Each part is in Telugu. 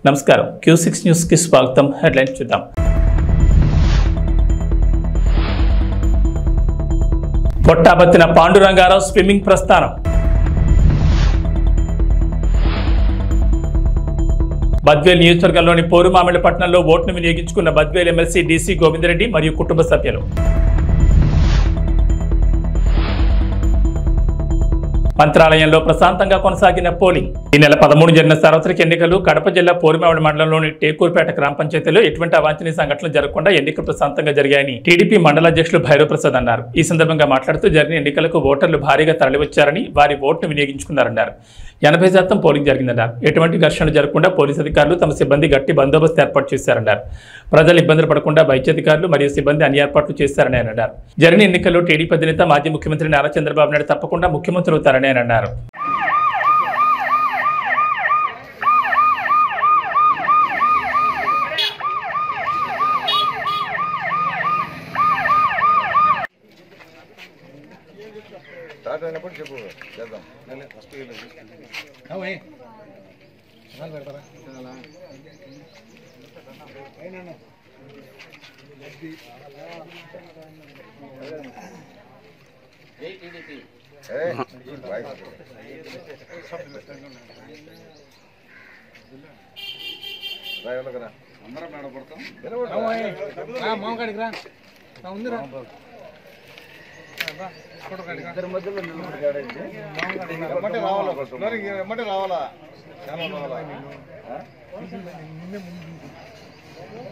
నమస్కారం Q6 న్యూస్ కి స్వాగతం. హెడ్లైన్స్ చూద్దాం. పొట్టాబత్తిన పాండురంగారావు స్విమ్మింగ్ ప్రస్థానం. బద్వేల్ నియోజకవర్గంలోని పోరుమామిళ్లపట్నంలో ఓటును వినియోగించుకున్న బద్వేల్ ఎమ్మెల్సీ డీసీ గోవిందరెడ్డి మరియు కుటుంబ సభ్యులు. మంత్రాలయంలో ప్రశాంతంగా కొనసాగిన పోలింగ్. ఈ నెల 13 జరిగిన సార్వత్రిక ఎన్నికలు కడప జిల్లా పోరుమామిడి మండలంలోని టేకూరుపేట గ్రామ పంచాయతీలో ఎటువంటి అవాంఛనీయ సంఘటనలు జరగకుండా ఎన్నికలు ప్రశాంతంగా జరిగాయని టీడీపీ మండల అధ్యక్షులు భైరవ్ ప్రసాద్ అన్నారు. ఈ సందర్భంగా మాట్లాడుతూ జరిగిన ఎన్నికలకు ఓటర్లు భారీగా తరలివచ్చారని వారి ఓటును వినియోగించుకున్నారన్నారు. 80% పోలింగ్ జరిగిందన్నారు. ఎటువంటి ఘర్షణలు జరగకుండా పోలీసు అధికారులు తమ సిబ్బంది గట్టి బందోబస్తు ఏర్పాటు చేశారన్నారు. ప్రజలు ఇబ్బందులు పడకుండా వైద్యాధికారులు మరియు సిబ్బంది అన్ని ఏర్పాట్లు చేశారని ఆయన అన్నారు. జరిగిన ఎన్నికల్లో టీడీపీ అధినేత మాజీ ముఖ్యమంత్రి నారా చంద్రబాబు నాయుడు తప్పకుండా ముఖ్యమంత్రి అవుతారని ఆయన అన్నారు.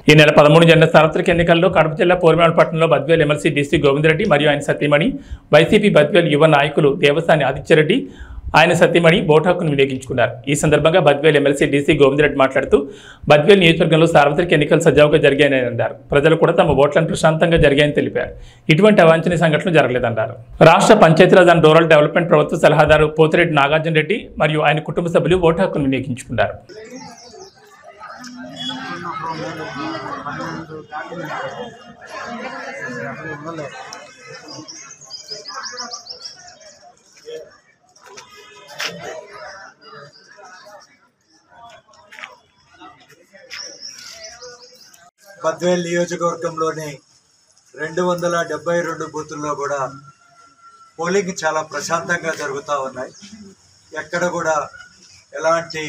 ఈ నెల 13 జరిగిన సార్వత్రిక ఎన్నికల్లో కడప జిల్లా పోరుమామిళ్లపట్నంలో బద్వేల్ ఎమ్మెల్సీ డీసీ గోవిందరెడ్డి మరియు ఆయన సతీమణి వైసీపీ బద్వేల్ యువ నాయకులు దేవసాని ఆదిత్యరెడ్డి ఆయన సతీమణి ఓటు హక్కును వినియోగించుకున్నారు. ఈ సందర్భంగా బద్వేల్ ఎమ్మెల్సీ డీసీ గోవిందరెడ్డి మాట్లాడుతూ బద్వేల్ నియోజకవర్గంలో సార్వత్రిక ఎన్నికలు సజావుగా జరిగాయని అన్నారు. ప్రజలు కూడా తమ ఓట్లను ప్రశాంతంగా జరిగాయని తెలిపారు. ఇటువంటి అవాంఛనీయ సంఘటనలు జరగలేదన్నారు. రాష్ట్ర పంచాయతీరాజ్ అండ్ రూరల్ డెవలప్మెంట్ ప్రభుత్వ సలహాదారు పోతిరెడ్డి నాగార్జున రెడ్డి మరియు ఆయన కుటుంబ సభ్యులు ఓటు హక్కును వినియోగించుకున్నారు. బద్వేల్ నియోజకవర్గంలోని 272 బూతుల్లో కూడా పోలింగ్ చాలా ప్రశాంతంగా జరుగుతూ ఉన్నాయి. ఎక్కడ కూడా ఎలాంటి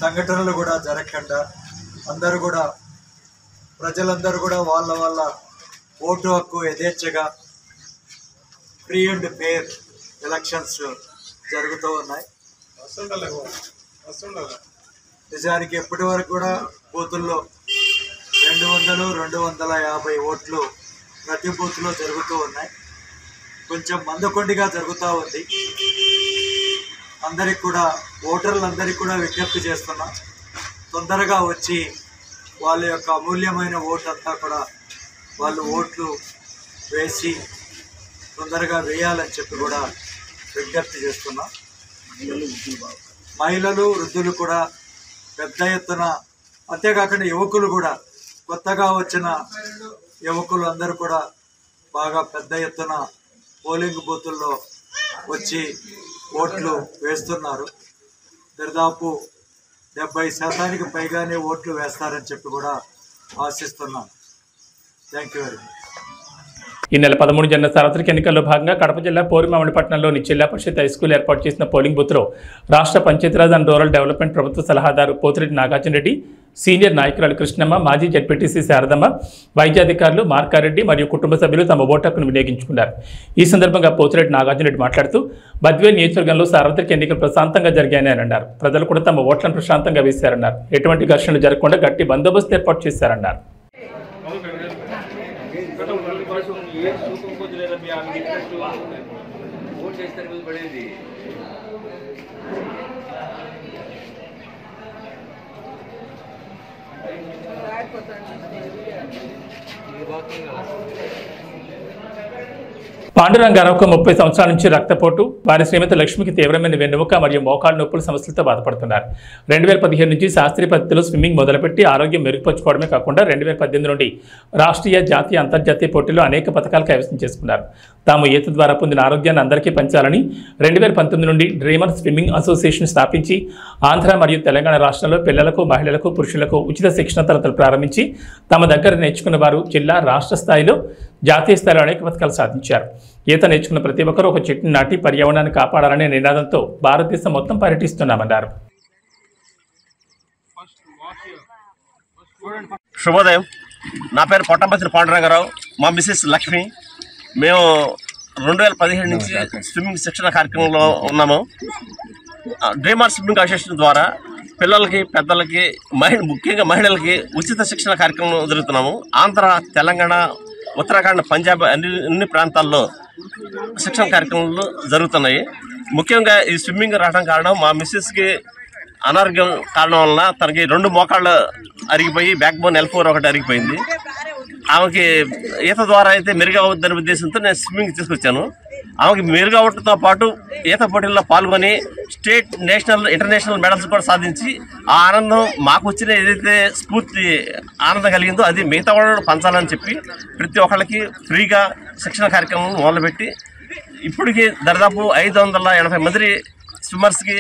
సంఘటనలు కూడా జరగకుండా ప్రజలందరూ కూడా వాళ్ళ ఓటు హక్కు యథేచ్ఛగా ఫ్రీ అండ్ ఫెయిర్ ఎలక్షన్స్ జరుగుతూ ఉన్నాయి. నిజానికి ఎప్పటి వరకు కూడా బూతుల్లో 200-250 ఓట్లు ప్రతి బూత్లో జరుగుతూ ఉన్నాయి. కొంచెం మందకొండిగా జరుగుతూ ఉంది. అందరికి కూడా ఓటర్లందరికీ కూడా విజ్ఞప్తి చేస్తున్నా, తొందరగా వచ్చి వాళ్ళ యొక్క అమూల్యమైన ఓటు అంతా కూడా వాళ్ళు ఓట్లు వేసి తొందరగా వేయాలని చెప్పి కూడా విజ్ఞప్తి చేస్తున్నా. మహిళలు వృద్ధులు కూడా పెద్ద ఎత్తున, అంతేకాకుండా యువకులు కూడా, కొత్తగా వచ్చిన యువకులు అందరూ కూడా బాగా పెద్ద ఎత్తున పోలింగ్ బూతుల్లో వచ్చి ఓట్లు వేస్తున్నారు. దాదాపు 70% పైగానే ఓట్లు వేస్తారని చెప్పి కూడా ఆశిస్తున్నాం. Thank you very much. ఈ నెల 13 జరిగిన సార్వత్రిక ఎన్నికల్లో భాగంగా కడప జిల్లా పోరుమామిళ్లపట్నంలోని జిల్లా పరిషత్ హైస్కూల్ ఏర్పాటు చేసిన పోలింగ్ బూత్లో రాష్ట్ర పంచాయతీరాజ్ అండ్ రూరల్ డెవలప్మెంట్ ప్రభుత్వ సలహాదారు పోతిరెడ్డి నాగార్జున రెడ్డి, సీనియర్ నాయకురాలు కృష్ణమ్మ, మాజీ జడ్పీటీసీ శారదమ్మ, వైద్యాధికారులు మార్కారెడ్డి మరియు కుటుంబ సభ్యులు తమ ఓటు హక్కును వినియోగించుకున్నారు. ఈ సందర్భంగా పోతిరెడ్డి నాగార్జున రెడ్డి మాట్లాడుతూ బద్వేల్ నియోజకవర్గంలో సార్వత్రిక ఎన్నికలు ప్రశాంతంగా జరిగాయని అన్నారు. ప్రజలు కూడా తమ ఓట్లను ప్రశాంతంగా వేశారన్నారు. ఎటువంటి ఘర్షణలు జరగకుండా గట్టి బందోబస్తు ఏర్పాటు చేశారన్నారు. పాండురంగారావుకు 30 సంవత్సరాల నుంచి రక్తపోటు, వారి శ్రీమతి లక్ష్మికి తీవ్రమైన వెన్నుముక మరియు మోకాలు నొప్పుల సమస్యలతో బాధపడుతున్నారు. 2015 నుంచి శాస్త్రీయ పద్ధతిలో స్విమ్మింగ్ మొదలుపెట్టి ఆరోగ్యం మెరుగుపరుచుకోవడమే కాకుండా 2018 నుండి రాష్ట్రీయ, జాతీయ, అంతర్జాతీయ పోటీల్లో అనేక పథకాలు కైవసం చేసుకున్నారు. తాము ఈత ద్వారా పొందిన ఆరోగ్యాన్ని అందరికీ పంచాలని 2019 నుండి డ్రీమర్ స్విమ్మింగ్ అసోసియేషన్ స్థాపించి ఆంధ్ర మరియు తెలంగాణ రాష్ట్రాల్లో పిల్లలకు, మహిళలకు, పురుషులకు ఉచిత శిక్షణ తరగతులు ప్రారంభించి తమ దగ్గర నేర్చుకున్న వారు జిల్లా, రాష్ట్ర స్థాయిలో, జాతీయ స్థాయిలో అనేక పథకాలు సాధించారు. ఈత నేర్చుకున్న ప్రతి ఒక్కరూ ఒక చెట్టుని నాటి పర్యావరణాన్ని కాపాడాలనే నినాదంతో భారతదేశం మొత్తం పర్యటిస్తున్నామన్నారు. శుభోదయం. నా పేరు పొట్టంపత్రి పాండురంగారావు, మా మిసెస్ లక్ష్మి. మేము 2017 నుంచి స్విమ్మింగ్ శిక్షణ కార్యక్రమంలో ఉన్నాము. డ్రీమర్ స్విమ్మింగ్ అసోసియేషన్ ద్వారా పిల్లలకి, పెద్దలకి, ముఖ్యంగా మహిళలకి ఉచిత శిక్షణ కార్యక్రమం జరుగుతున్నాము. ఆంధ్ర, తెలంగాణ, ఉత్తరాఖండ్, పంజాబ్ అన్ని ప్రాంతాల్లో శిక్షణ కార్యక్రమాలు జరుగుతున్నాయి. ముఖ్యంగా ఈ స్విమ్మింగ్ రావడం కారణం మా మిస్సెస్కి అనారోగ్యం కారణం వలన తనకి 2 మోకాళ్ళు అరిగిపోయి బ్యాక్ బోన్ L4 ఒకటి అరిగిపోయింది. ఆమెకి ఈత ద్వారా అయితే మెరుగవుద్దనే ఉద్దేశంతో నేను స్విమ్మింగ్ తీసుకొచ్చాను. ఆమెకి మెరుగవడంతో పాటు ఈత పోటీల్లో పాల్గొని స్టేట్, నేషనల్, ఇంటర్నేషనల్ మెడల్స్ కూడా సాధించి ఆ ఆనందం మాకు వచ్చిన ఏదైతే స్ఫూర్తి ఆనందం కలిగిందో అది మిగతా వాళ్ళు పంచాలని చెప్పి ప్రతి ఒక్కళ్ళకి ఫ్రీగా శిక్షణ కార్యక్రమం మొదలుపెట్టి ఇప్పటికీ దాదాపు 580 మంది స్విమ్మర్స్కి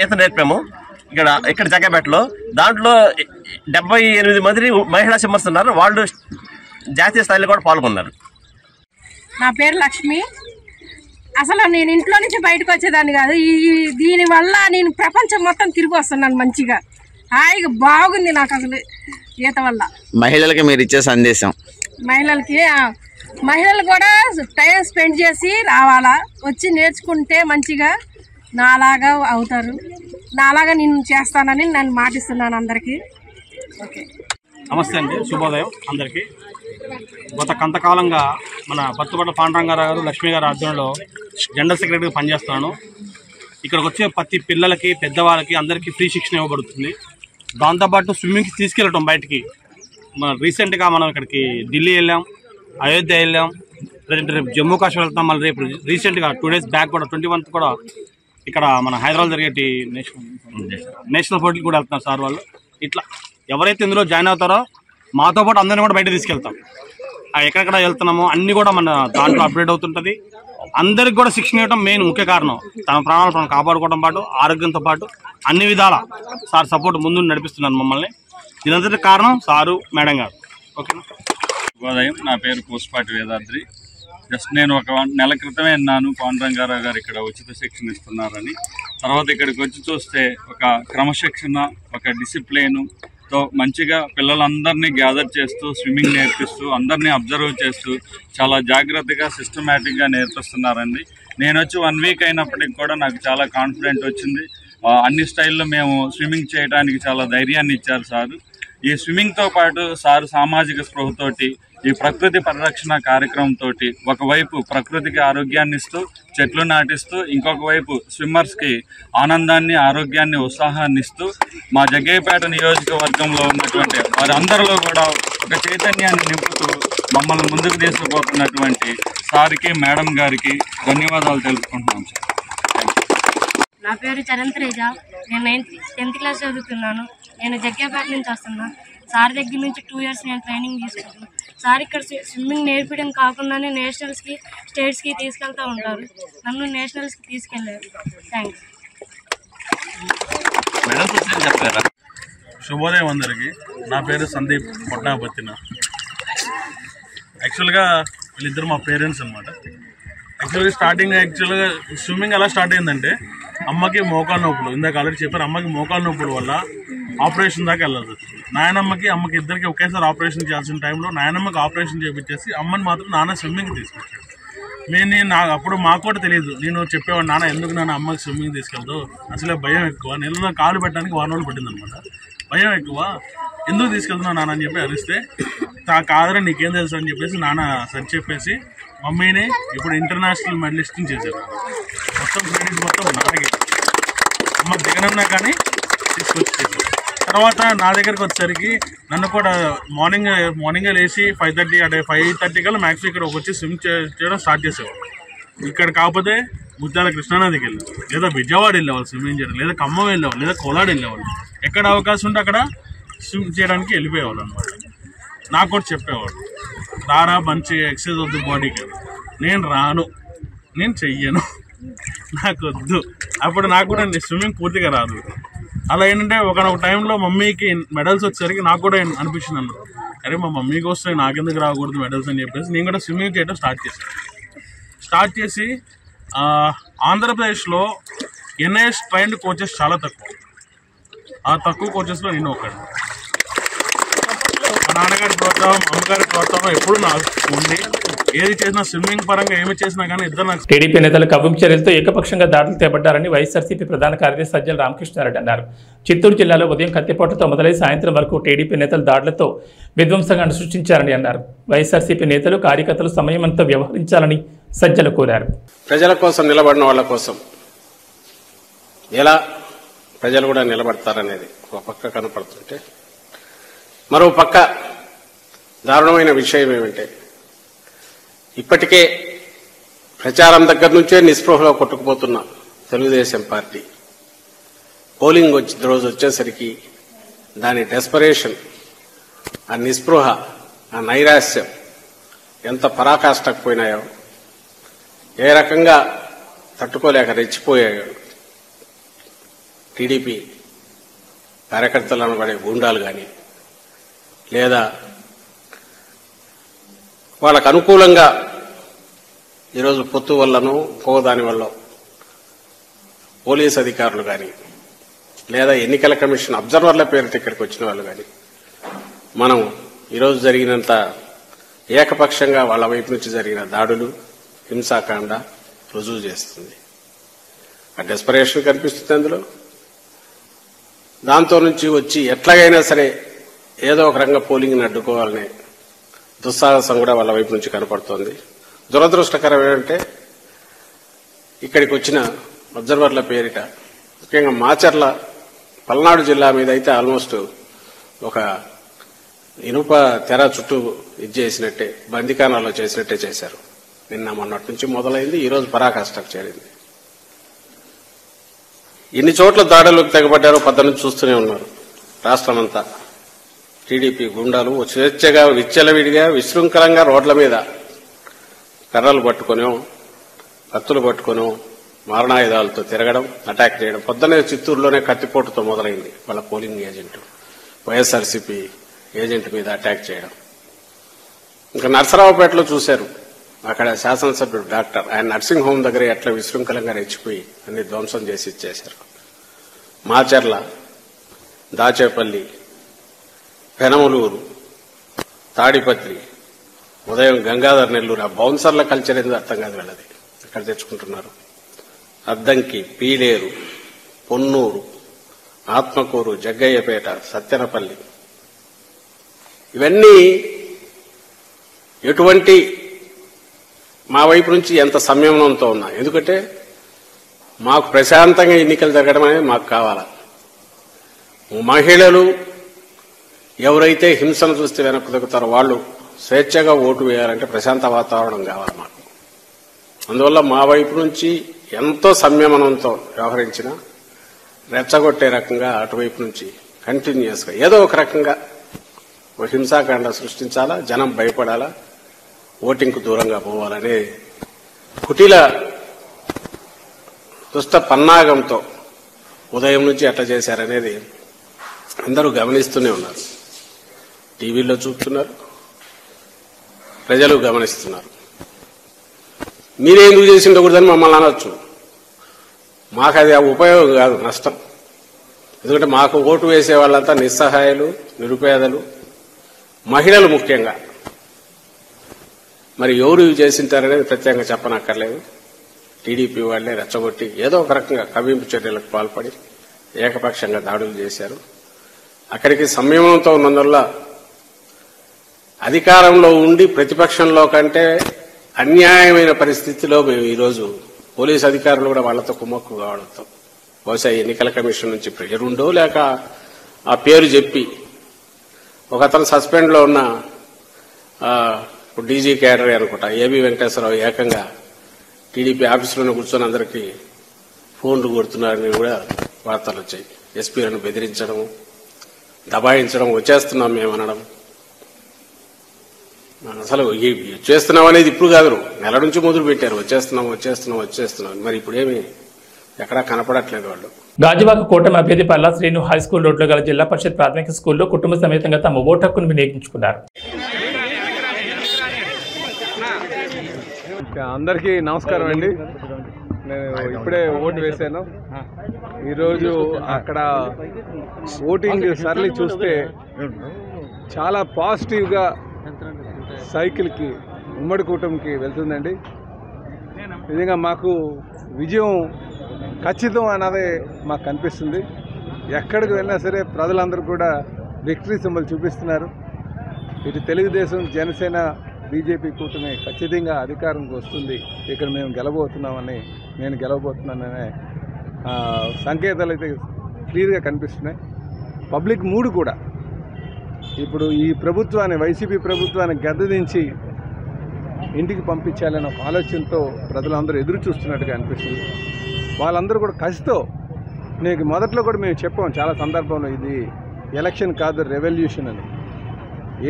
ఈత నేర్పాము. ఇక్కడ జగ్గపేటలో దాంట్లో 78 మంది మహిళా స్విమ్మర్స్ ఉన్నారు. వాళ్ళు జాతీయ స్థాయిలో కూడా పాల్గొన్నారు. నా పేరు లక్ష్మి. అసలు నేను ఇంట్లో నుంచి బయటకు వచ్చేదాన్ని కాదు. దీనివల్ల నేను ప్రపంచం మొత్తం తిరిగి వస్తున్నాను. మంచిగా హాయిగా బాగుంది నాకు అసలు ఈత వల్ల. మహిళలకి మీరు ఇచ్చే సందేశం? మహిళలు కూడా టైం స్పెండ్ చేసి రావాలా, వచ్చి నేర్చుకుంటే మంచిగా నాలాగా అవుతారు. నాలాగా నేను చేస్తానని నేను మాటిస్తున్నాను అందరికీ. ఓకే, నమస్తే అండి, శుభోదయం అందరికీ. గత కొంతకాలంగా మన పత్తుపట్ల పాండురంగారావు గారు, లక్ష్మి గారు ఆధ్వర్యంలో జనరల్ సెక్రటరీగా పనిచేస్తున్నాను. ఇక్కడికి వచ్చే ప్రతి పిల్లలకి, పెద్దవాళ్ళకి అందరికీ ఫ్రీ శిక్షణ ఇవ్వబడుతుంది. దాంతోపాటు స్విమ్మింగ్కి తీసుకెళ్ళటం బయటికి. రీసెంట్గా మనం ఇక్కడికి ఢిల్లీ వెళ్ళాం, అయోధ్య వెళ్ళాం, రేపు జమ్మూ కాశ్మీర్ వెళ్తాం. మళ్ళీ రేపు రీసెంట్గా 2 days బ్యాక్ కూడా 21th కూడా ఇక్కడ మన హైదరాబాద్ జరిగేటి నేషనల్ పోటీలు కూడా వెళ్తున్నారు సార్ వాళ్ళు. ఇట్లా ఎవరైతే ఇందులో జాయిన్ అవుతారో మాతో పాటు అందరినీ కూడా బయట తీసుకెళ్తాం. ఎక్కడెక్కడ వెళ్తున్నామో అన్నీ కూడా మన దాంట్లో అప్డేట్ అవుతుంటుంది. అందరికి కూడా శిక్షణ ఇవ్వడం మెయిన్ ముఖ్య కారణం. తన ప్రాణాలను కాపాడుకోవడం పాటు ఆరోగ్యంతో పాటు అన్ని విధాల సార్ సపోర్ట్ ముందు నడిపిస్తున్నారు మమ్మల్ని. దీనంతటి కారణం సారు, మేడం గారు. ఓకేనా? శుభోదయం. నా పేరు పూసపాటి వేదాద్రి. జస్ట్ నేను 1 నెల క్రితమే విన్నాను పాండురంగారావు గారు ఇక్కడ ఉచిత శిక్షణ ఇస్తున్నారని. తర్వాత ఇక్కడికి వచ్చి చూస్తే ఒక క్రమశిక్షణ, ఒక డిసిప్లిన్తో మంచిగా పిల్లలందరినీ గ్యాదర్ చేస్తూ, స్విమ్మింగ్ నేర్పిస్తూ, అందరినీ అబ్జర్వ్ చేస్తూ చాలా జాగ్రత్తగా, సిస్టమేటిక్గా నేర్పిస్తున్నారండి. నేను వచ్చి 1 week అయినప్పటికి కూడా నాకు చాలా కాన్ఫిడెంట్ వచ్చింది. అన్ని స్టైల్లో మేము స్విమ్మింగ్ చేయడానికి చాలా ధైర్యాన్ని ఇచ్చారు సారు. ఈ స్విమ్మింగ్తో పాటు సారు సామాజిక స్పృహతోటి, ఈ ప్రకృతి పరిరక్షణ కార్యక్రమంతో ఒకవైపు ప్రకృతికి ఆరోగ్యాన్ని ఇస్తూ, చెట్లు నాటిస్తూ, ఇంకొక వైపు స్విమ్మర్స్కి ఆనందాన్ని, ఆరోగ్యాన్ని, ఉత్సాహాన్ని ఇస్తూ మా జగ్గయ్యపేట నియోజకవర్గంలో ఉన్నటువంటి వారందరిలో కూడా ఒక చైతన్యాన్ని నింపుతూ మమ్మల్ని ముందుకు తీసుకుపోతున్నటువంటి సార్కి, మేడం గారికి ధన్యవాదాలు తెలుపుకుంటున్నాం సార్. నా పేరు చరణ్తేజ. నేను 10th క్లాస్ చదువుతున్నాను. నేను జగ్గయ్యపేట నుంచి వస్తున్నా. సార్ దగ్గర నుంచి 2 years నేను ట్రైనింగ్ తీసుకుంటున్నాను. సార్ ఇక్కడ స్విమ్మింగ్ నేర్పడం కాకుండానే నేషనల్స్కి, స్టేట్స్కి తీసుకెళ్తూ ఉంటారు. నన్ను నేషనల్స్కి తీసుకెళ్ళారు. థ్యాంక్స్. శుభోదయం అందరికీ. నా పేరు సందీప్ పొట్టాపత్తిన. యాక్చువల్గా వీళ్ళిద్దరు మా పేరెంట్స్ అనమాట. యాక్చువల్గా స్విమ్మింగ్ ఎలా స్టార్ట్ అయిందంటే, అమ్మకి మోకాలు నొప్పులు, ఇందాక ఆల్రెడీ చెప్పారు, అమ్మకి మోకాలు నొప్పుల వల్ల ఆపరేషన్ దాకా వెళ్ళాల్సి వచ్చింది. నాయనమ్మకి, అమ్మకి ఇద్దరికి ఒకేసారి ఆపరేషన్ చేయాల్సిన టైంలో నాయనమ్మకి ఆపరేషన్ చేయించేసి అమ్మని మాత్రం నాన్న స్విమ్మింగ్ తీసుకొచ్చాడు. అప్పుడు మాకు కూడా తెలియదు. నేను చెప్పేవాడు, నాన్న ఎందుకు నాన్న అమ్మకి స్విమ్మింగ్ తీసుకెళ్తావు, అసలే భయం ఎక్కువ, నీళ్ళలో కాలు పెట్టడానికి 1 రోజులు పట్టిందనమాట. భయం ఎక్కువ, ఎందుకు తీసుకెళ్తున్నావు నాన్న అని చెప్పి అరిస్తే, కాదరా నీకేం తెలుసు అని చెప్పేసి నాన్న సరి చెప్పేసి మమ్మీని ఇప్పుడు ఇంటర్నేషనల్ మెడలిస్ట్ని చేశారు. మొత్తం క్రెడిట్ మొత్తం నాన్నకి. అమ్మ దిగనన్నా కానీ తీసుకొచ్చి చేశారు. తర్వాత నా దగ్గరకు వచ్చేసరికి నన్ను కూడా మార్నింగే లేచి 5:30 కల్లా మ్యాక్స్ ఇక్కడ వచ్చి స్విమ్ చేయడం స్టార్ట్ చేసేవాళ్ళు. ఇక్కడ కాకపోతే ముత్యాల కృష్ణానదికి వెళ్ళేవాళ్ళు, లేదా విజయవాడ వెళ్ళేవాళ్ళు స్విమ్మింగ్ చేయడం, లేదా ఖమ్మం వెళ్ళేవాళ్ళు, లేదా కోలాడు వెళ్ళేవాళ్ళు. ఎక్కడ అవకాశం ఉంటే అక్కడ స్విమ్ చేయడానికి వెళ్ళిపోయేవాళ్ళు అనమాట. నాకు కూడా చెప్పేవాడు, రారా మంచి ఎక్సర్సైజ్ వద్దు బాడీకి. నేను రాను, నేను చెయ్యను, నాకు వద్దు. అప్పుడు నాకు కూడా స్విమ్మింగ్ పూర్తిగా రాదు. అలా ఏంటంటే ఒక టైంలో మమ్మీకి మెడల్స్ వచ్చేసరికి నాకు కూడా అనిపించింది అన్న, అరే మా మమ్మీకి వస్తాయి నాకెందుకు రాకూడదు మెడల్స్ అని చెప్పేసి నేను కూడా స్విమ్మింగ్ చేయడం స్టార్ట్ చేసి ఆంధ్రప్రదేశ్లో ఎన్ఐఎస్ ట్రైన్డ్ కోచెస్ చాలా తక్కువ. ఆ తక్కువ కోచెస్లో నేను ఒకడు. మా నాన్నగారి ప్రోత్సాహం, అమ్మగారి ప్రోత్సాహం ఎప్పుడు నాకు ఉంది. ఏది చేసినా స్విమ్మింగ్ పరంగా ఏమి చేసినా కానీ ఇద్దరు నాకు. టీడీపీ నేతలు కవ్వింపు చర్యలతో ఏకపక్షంగా దాడులు చేపట్టారని వైఎస్ఆర్సీపీ ప్రధాన కార్యదర్శి సజ్జల రామకృష్ణారెడ్డి అన్నారు. చిత్తూరు జిల్లాలో ఉదయం కత్తిపోటుతో మొదలై సాయంత్రం వరకు టీడీపీ నేతలు దాడులతో విధ్వంసంగా సృష్టించారని అన్నారు. వైఎస్ఆర్సీపీ నేతలు కార్యకర్తలు సమయమంతా వ్యవహరించాలని సజ్జల కోరారు. ప్రజల కోసం నిలబడిన వాళ్ళ కోసం ఎలా ప్రజలు కూడా నిలబడతారనేది ఒక పక్క కనపడుతుంటే, మరో పక్క దారుణమైన విషయం ఏమంటే ఇప్పటికే ప్రచారం దగ్గర నుంచే నిస్పృహలో కొట్టుకుపోతున్న తెలుగుదేశం పార్టీ పోలింగ్ రోజు వచ్చేసరికి దాని డెస్పరేషన్, ఆ నిస్పృహ, ఆ నైరాశ్యం ఎంత పరాకాష్ఠకు పోయినాయో, ఏ రకంగా తట్టుకోలేక రెచ్చిపోయాయో టీడీపీ కార్యకర్తలను పడే గూండాలు కానీ, లేదా వాళ్ళకు అనుకూలంగా ఈరోజు పొత్తు వల్లనో దాని వల్ల పోలీస్ అధికారులు కానీ, లేదా ఎన్నికల కమిషన్ అబ్జర్వర్ల పేరిట ఇక్కడికి వచ్చిన వాళ్ళు కానీ, మనం ఈరోజు జరిగినంత ఏకపక్షంగా వాళ్ళ వైపు నుంచి జరిగిన దాడులు, హింసాకాండ రుజువు చేస్తుంది. ఆ డెస్పరేషన్ కనిపిస్తుంది అందులో. దాంతో నుంచి వచ్చి ఎట్లాగైనా సరే ఏదో ఒక రకంగా పోలింగ్ని అడ్డుకోవాలనే దుస్సాహసం కూడా వాళ్ళ వైపు నుంచి కనపడుతోంది. దురదృష్టకరం ఏంటంటే ఇక్కడికి వచ్చిన అబ్జర్వర్ల పేరిట ముఖ్యంగా మాచర్ల, పల్నాడు జిల్లా మీద అయితే ఆల్మోస్ట్ ఒక ఇనుప తెర చుట్టూ చేసినట్టే, బందికానాల్లో చేసినట్టే చేశారు. నిన్న మొన్నటి నుంచి మొదలైంది, ఈరోజు పరాకాష్ఠకు చేరింది. ఎన్ని చోట్ల దాడులకు తెగబడ్డారో పద్ధతి చూస్తూనే ఉన్నారు. రాష్ట్రమంతా టీడీపీ గుండాలు స్వేచ్ఛగా విచ్చలవిడిగా విశృంఖలంగా రోడ్ల మీద కర్రలు పట్టుకునో, కత్తులు పట్టుకునో, మారణాయుధాలతో తిరగడం, అటాక్ చేయడం. పొద్దునే చిత్తూరులోనే కత్తిపోటుతో మొదలైంది. వాళ్ళ పోలింగ్ ఏజెంట్, వైఎస్ఆర్సీపీ ఏజెంట్ మీద అటాక్ చేయడం. ఇంకా నర్సరావుపేటలో చూశారు, అక్కడ శాసనసభ్యుడు డాక్టర్, ఆయన నర్సింగ్ హోమ్ దగ్గర ఎట్లా విశృంఖలంగా రెచ్చిపోయి అన్ని ధ్వంసం చేసి ఇచ్చేశారు. మాచర్ల, దాచేపల్లి, పెనమలూరు, తాడిపత్రి, ఉదయం గంగాధర్ నెల్లూరు. ఆ బౌన్సర్ల కల్చర్ ఏందో అర్థం కాదు వెళ్ళది. ఎక్కడ తెచ్చుకుంటున్నారు? అద్దంకి, పీలేరు, పొన్నూరు, ఆత్మకూరు, జగ్గయ్యపేట, సత్తెనపల్లి, ఇవన్నీ ఎటువంటి మా వైపు నుంచి ఎంత సంయమనంతో ఉన్నా. ఎందుకంటే మాకు ప్రశాంతంగా ఎన్నికలు జరగడం అనేది మాకు కావాలా. మహిళలు ఎవరైతే హింసను చూస్తే వెనక్కు తగ్గుతారో వాళ్ళు స్వేచ్ఛగా ఓటు వేయాలంటే ప్రశాంత వాతావరణం కావాలి మాకు. అందువల్ల మా వైపు నుంచి ఎంతో సంయమనంతో వ్యవహరించినా రెచ్చగొట్టే రకంగా అటువైపు నుంచి కంటిన్యూస్గా ఏదో ఒక రకంగా ఒక హింసాకాండ సృష్టించాలా, జనం భయపడాలా, ఓటింగ్కు దూరంగా పోవాలనే కుటిల దుష్ట పన్నాగంతో ఉదయం నుంచి ఎట్లా చేశారనేది అందరూ గమనిస్తూనే ఉన్నారు. టీవీలో చూస్తున్నారు, ప్రజలు గమనిస్తున్నారు. మీరేందుకు చేసి ఉండకూడదని మమ్మల్ని అనొచ్చు. మాకు అది ఉపయోగం కాదు, నష్టం. ఎందుకంటే మాకు ఓటు వేసే వాళ్ళంతా నిస్సహాయాలు, నిరుపేదలు, మహిళలు ముఖ్యంగా. మరి ఎవరు ఇవి చేసింటారనేది ప్రత్యేకంగా చెప్పనక్కర్లేదు. టీడీపీ వాళ్లే రెచ్చగొట్టి ఏదో ఒక రకంగా కవ్వింపు చర్యలకు పాల్పడి ఏకపక్షంగా దాడులు చేశారు. అక్కడికి సంయమనంతో ఉన్నందువల్ల అధికారంలో ఉండి ప్రతిపక్షంలో కంటే అన్యాయమైన పరిస్థితిలో మేము ఈరోజు పోలీసు అధికారులు కూడా వాళ్లతో కుమ్మక్కు కావడంతో బహుశా ఎన్నికల కమిషన్ నుంచి ప్రెషర్ ఉండో లేక ఆ పేరు చెప్పి ఒక అతను సస్పెండ్లో ఉన్న డీజీ క్యాడర్ అనుకుంటా ఏబి వెంకటేశ్వరరావు ఏకంగా టీడీపీ ఆఫీసులోనే కూర్చొని అందరికీ ఫోన్లు కొడుతున్నారని కూడా వార్తలు వచ్చాయి. ఎస్పీలను బెదిరించడం, దబాయించడం, వచ్చేస్తున్నాం మేము అనడం. అసలు వచ్చేస్తున్నాం అనేది ఇప్పుడు కాదు, నెల నుంచి మొదలు పెట్టారు. వచ్చేస్తున్నాం. మరి ఇప్పుడేమి ఎక్కడా కనపడట్లేదు వాళ్ళు. గాజువాక కూటమి అభ్యర్థి పల్లా శ్రీను హై స్కూల్ రోడ్లో గల జిల్లా పరిషత్ ప్రాథమిక స్కూల్లో కుటుంబ సమేతంగా తమ ఓటు హక్కును వినియోగించుకున్నారు. అందరికీ నమస్కారం అండి. నేను ఇప్పుడే ఓటు వేశాను. ఈరోజు అక్కడ ఓటింగ్ సరళి చూస్తే చాలా పాజిటివ్గా సైకిల్కి ఉమ్మడి కూటమికి వెళ్తుందండి. నిజంగా మాకు విజయం ఖచ్చితం అన్నదే మాకు కనిపిస్తుంది. ఎక్కడికి వెళ్ళినా సరే ప్రజలందరూ కూడా విక్టరీ సింబల్ చూపిస్తున్నారు. ఇటు తెలుగుదేశం, జనసేన, బీజేపీ కూటమి ఖచ్చితంగా అధికారంకి వస్తుంది, ఇక్కడ మేము గెలబోతున్నామని, నేను గెలవబోతున్నాననే సంకేతాలు అయితే క్లియర్గా కనిపిస్తున్నాయి. పబ్లిక్ మూడు కూడా ఇప్పుడు ఈ ప్రభుత్వాన్ని, వైసీపీ ప్రభుత్వాన్ని గద్దెదించి ఇంటికి పంపించాలనే ఒక ఆలోచనతో ప్రజలందరూ ఎదురు చూస్తున్నట్టుగా అనిపిస్తుంది. వాళ్ళందరూ కూడా కసితో, నీకు మొదట్లో కూడా మేము చెప్పాం చాలా సందర్భంలో, ఇది ఎలక్షన్ కాదు రెవల్యూషన్ అని.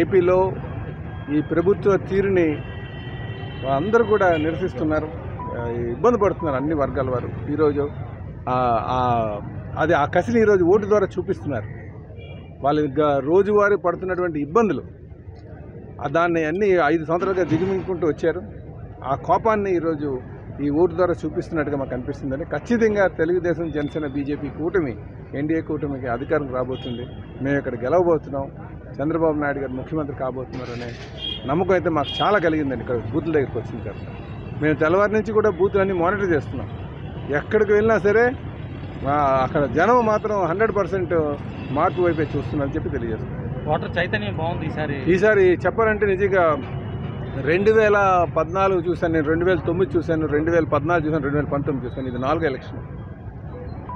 ఏపీలో ఈ ప్రభుత్వ తీరుని అందరూ కూడా నిరసిస్తున్నారు, ఇబ్బంది పడుతున్నారు అన్ని వర్గాల వారు. ఈరోజు ఆ కసిని ఈరోజు ఓటు ద్వారా చూపిస్తున్నారు. వాళ్ళు రోజువారీ పడుతున్నటువంటి ఇబ్బందులు, దాన్ని అన్ని 5 సంవత్సరాలుగా దిగుమింగుకుంటూ వచ్చారు. ఆ కోపాన్ని ఈరోజు ఈ ఓటు ద్వారా చూపిస్తున్నట్టుగా మాకు అనిపిస్తుందని. ఖచ్చితంగా తెలుగుదేశం, జనసేన, బీజేపీ కూటమి, ఎన్డీఏ కూటమికి అధికారం రాబోతుంది. మేము ఇక్కడ గెలవబోతున్నాం, చంద్రబాబు నాయుడు గారు ముఖ్యమంత్రి కాబోతున్నారనే నమ్మకం అయితే మాకు చాలా కలిగిందండి. ఇక్కడ బూతుల దగ్గరికి వచ్చిన తర్వాత మేము తెల్లవారి నుంచి కూడా బూతులన్నీ మానిటర్ చేస్తున్నాం. ఎక్కడికి వెళ్ళినా సరే అక్కడ జనం మాత్రం 100% మార్పు వైపే చూస్తున్నారని చెప్పి తెలియజేస్తున్నాం. ఓటర్ చైతన్యం బాగుంది ఈసారి చెప్పాలంటే. నిజంగా 2014 చూశాను నేను, 2009 చూశాను, 2014 చూశాను, 2019 చూశాను. ఇది 4వ ఎలక్షన్.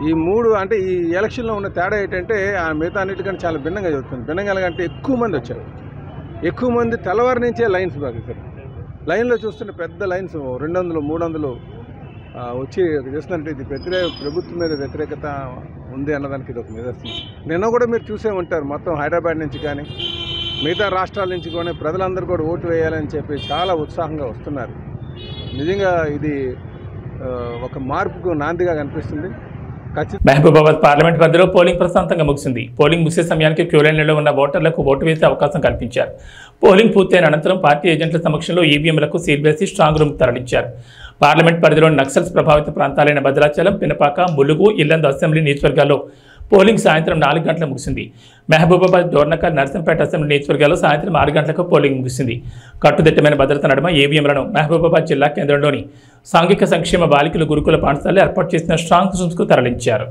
ఈ 3 అంటే ఈ ఎలక్షన్లో ఉన్న తేడా ఏంటంటే మిగతా అన్నిటికంటే చాలా భిన్నంగా చదువుతుంది. భిన్నంగా అంటే ఎక్కువ మంది వచ్చారు, ఎక్కువ మంది తెల్లవారి నుంచే లైన్స్ బాగా సార్. లైన్లో చూస్తుంటే పెద్ద లైన్స్ 200, 300 వచ్చి చేస్తుందంటే ఇది ప్రభుత్వం మీద వ్యతిరేకత ఉంది అన్నదానికి ఇది ఒక నిదర్శనం. నిన్న కూడా మీరు చూసే ఉంటారు, మొత్తం హైదరాబాద్ నుంచి కానీ మిగతా రాష్ట్రాల నుంచి కూడా ప్రజలందరూ కూడా ఓటు వేయాలని చెప్పి చాలా ఉత్సాహంగా వస్తున్నారు. నిజంగా ఇది ఒక మార్పుకు నాందిగా కనిపిస్తుంది. మహబూబాబాద్ పార్లమెంట్ పరిధిలో పోలింగ్ ప్రశాంతంగా ముగిసింది. పోలింగ్ ముగిసే సమయానికి క్యూ లైన్లలో ఉన్న ఓటర్లకు ఓటు వేసే అవకాశం కల్పించారు. పోలింగ్ పూర్తయిన అనంతరం పార్టీ ఏజెంట్ల సమక్షంలో ఈవీఎంలకు సీల్ వేసి స్ట్రాంగ్ రూమ్ తరలించారు. పార్లమెంట్ పరిధిలోని నక్సల్స్ ప్రభావిత ప్రాంతాలైన భద్రాచలం, పినపాక, ములుగు, ఇల్లందు అసెంబ్లీ నియోజకవర్గాల్లో పోలింగ్ సాయంత్రం 4 గంటలకు ముగిసింది. మహబూబాబాద్, డోర్నకల్, నర్సంపేట అసెంబ్లీ నియోజకవర్గాల్లో సాయంత్రం 6 గంటలకు పోలింగ్ ముగిసింది. కట్టుదిట్టమైన భద్రత నడుమ ఈవీఎంలను మహబూబాబాద్ జిల్లా కేంద్రంలోని సాంఘిక సంక్షేమ బాలికల గురుకుల పాఠశాలలో ఏర్పాటు చేసిన స్ట్రాంగ్ రూమ్స్కు తరలించారు.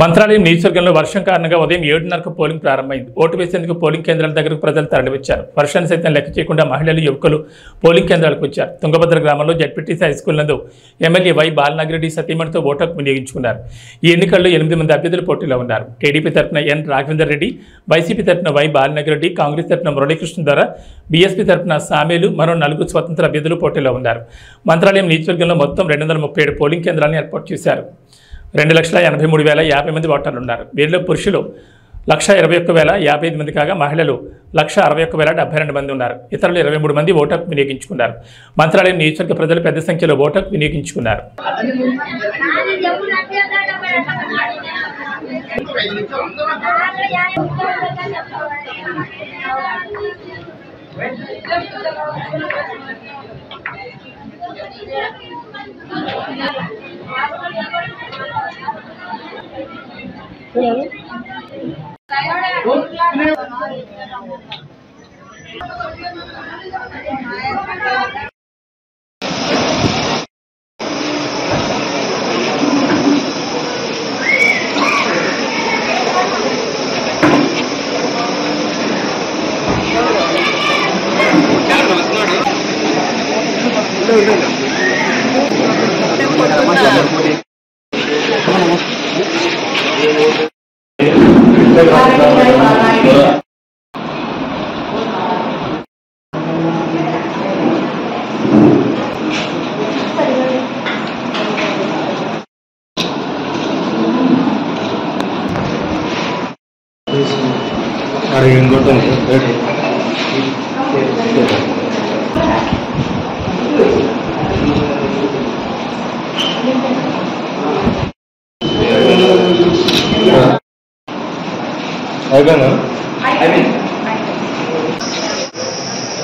మంత్రాలయం నియోజకవర్గంలో వర్షం కారణంగా ఉదయం 7:30కు పోలింగ్ ప్రారంభమైంది. ఓటు వేసేందుకు పోలింగ్ కేంద్రాల దగ్గరకు ప్రజలు తరలివచ్చారు. వర్షాన్ని సైతం లెక్క చేయకుండా మహిళలు, యువకులు పోలింగ్ కేంద్రాలకు వచ్చారు. తుంగభద్ర గ్రామంలో జెడ్పీటీసీ హైస్కూల్ నందు ఎమ్మెల్యే వై బాలనాగిరెడ్డి సతీమణితో ఓటు హక్కు వినియోగించుకున్నారు. ఈ ఎన్నికల్లో 8 మంది అభ్యర్థులు పోటీలో ఉన్నారు. టీడీపీ తరఫున ఎన్ రాఘవేందర్ రెడ్డి, వైసీపీ తరఫున వై బాలనాగిరెడ్డి, కాంగ్రెస్ తరఫున మురళీకృష్ణ ద్వారా, బీఎస్పీ తరఫున సామేలు, మరో 4 స్వతంత్ర అభ్యర్థులు పోటీలో ఉన్నారు. మంత్రాలయం నియోజకవర్గంలో మొత్తం 237 పోలింగ్ కేంద్రాలను ఏర్పాటు చేశారు. 2,83,050 మంది ఓటర్లు ఉన్నారు. వీరిలో పురుషులు 1,21,055 మంది కాగా మహిళలు 1,61,072 మంది ఉన్నారు. ఇతరులు 23 మంది ఓటు హక్కు వినియోగించుకున్నారు. మంత్రాలయం నియోజకవర్గ ప్రజలు పెద్ద సంఖ్యలో ఓటు హక్కు వినియోగించుకున్నారు.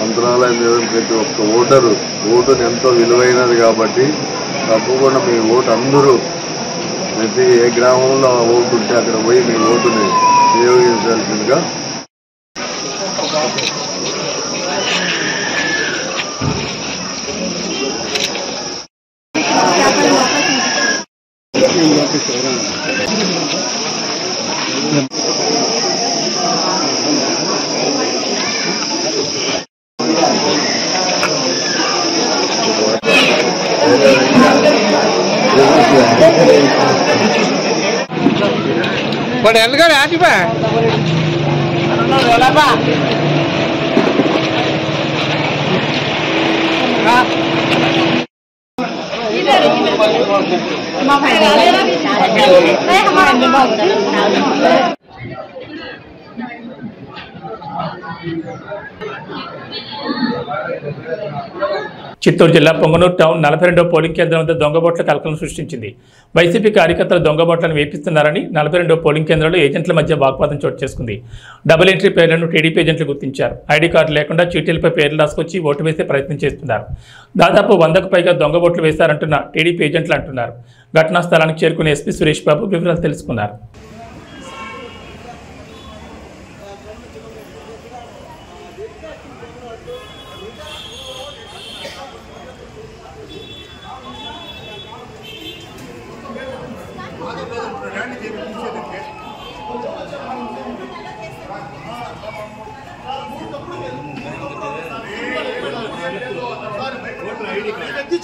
మంత్రాలయం ప్రతి ఒక్క ఓటుని ఎంతో విలువైనది కాబట్టి తప్పకుండా మీ ఓటు అందరూ ప్రతి ఏ గ్రామంలో ఓటు ఉంటే అక్కడ పోయి మీ ఓటుని వినియోగించాల్సిందిగా చిత్తూరు జిల్లా పొంగనూరు టౌన్ 42వ పోలింగ్ కేంద్రం వద్ద దొంగబోట్ల కలకలం సృష్టించింది. వైసీపీ కార్యకర్తలు దొంగబోట్లను వేపిస్తున్నారని 42వ పోలింగ్ కేంద్రంలో ఏజెంట్ల మధ్య వాగ్వాదం చోటు చేసుకుంది. డబుల్ ఎంట్రీ పేర్లను టీడీపీ ఏజెంట్లు గుర్తించారు. ఐడీ కార్డు లేకుండా చీటీలపై పేర్లు రాసుకొచ్చి ఓటు వేసే ప్రయత్నం చేస్తున్నారు. దాదాపు 100కు పైగా దొంగబోట్లు వేశారంటున్న టీడీపీ ఏజెంట్లు అంటున్నారు. ఘటనా స్థలానికి చేరుకునే ఎస్పీ సురేష్ బాబు వివరాలు తెలుసుకున్నారు.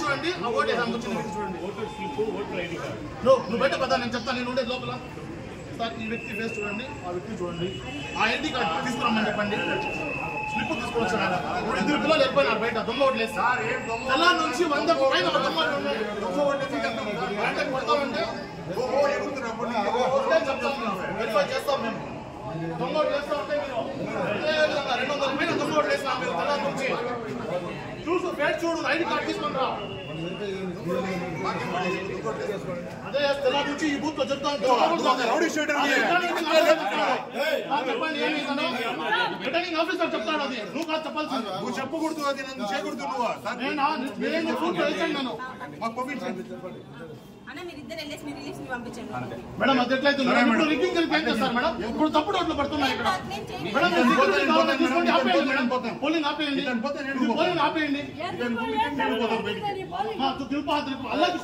చూడండి ఆ ఓటు చూడండి నువ్వు బయట పదా నేను చెప్తాను. నేను ఉండేది లోపల సార్ ఈ వ్యక్తి ఫేస్ చూడండి, ఆ వ్యక్తి చూడండి, ఆ ఐడి కార్డు తీసుకురమ్మని చెప్పండి, స్లిప్ తీసుకొచ్చాను. 2 పిల్లలు వెళ్ళిపోయినారు బయట దొంగ ఓట్లు వేసి. ఎలా నుంచి 100 పైన దొంగ కొడతామంటే వెరిఫై చేస్తాం మేము. దొంగ ఓట్లు వేస్తా ఉంటే మీరు 200 పైన దొంగ ఓట్లు వేసినా మీరు తెల్ల నుంచి చూసు ఫేస్ చూడు, ఐడి కార్డు తీసుకుని రా. అదే తెల్ల నుంచి ఈ బూత్ లో చెప్తాను రిటర్నింగ్ ఆఫీసర్ చెప్తాడు అది నువ్వు కాదు చెప్పాల్సింది నువ్వు చెప్పకూడదు అది నన్ను చేయకూడదు నువ్వు నేను మాకు పంపించండి మేడం అది ఎట్లయితే రిగ్గింగ్ ఏం చేస్తారు మేడం ఇప్పుడు తప్పుడు ఓట్లు పడుతున్నాయి ఇక్కడ మేడం పోలింగ్ ఆపేయండి పోలింగ్ ఆపేయండి అల్లాకి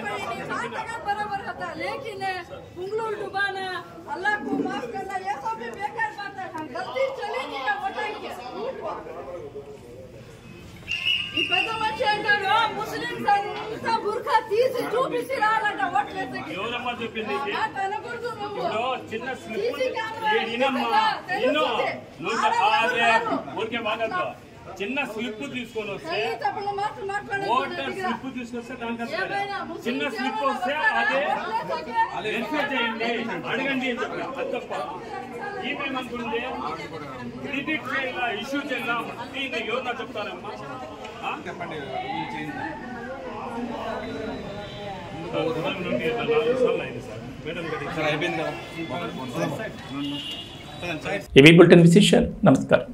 बराबर होता लेकिन उंगलू डुबाना अल्लाह को माफ करना ये सब भी बेकार बात है गलती चली नहीं है वोटांगे ఈ పెద్ద మనిషి అంటాడు ముస్లిమ్స్ అంతా బుర్ఖా తీసి చూపిసిరాలంట ఓట్లేసకి ఎవరమ్మా చెప్పింది అనకూడదు నువ్వు చిన్న స్లిప్ ఊరికే బాగా చిన్న స్లిప్ తీసుకొని వస్తే ఓటర్ స్లిప్ తీసుకొస్తే దానికి చిన్న స్లిప్ వస్తే అదే వెరిఫై చేయండి అడగండి అని చెప్పారు అది తప్ప ఈమెమనుకుంటే క్రెడిట్ చేయాలా ఇష్యూ చేయాలా దీన్ని ఎవరన్నా చెప్తారమ్మా చెప్పండి ఇవి బులెటిన్ విశేషాలు. నమస్కారం.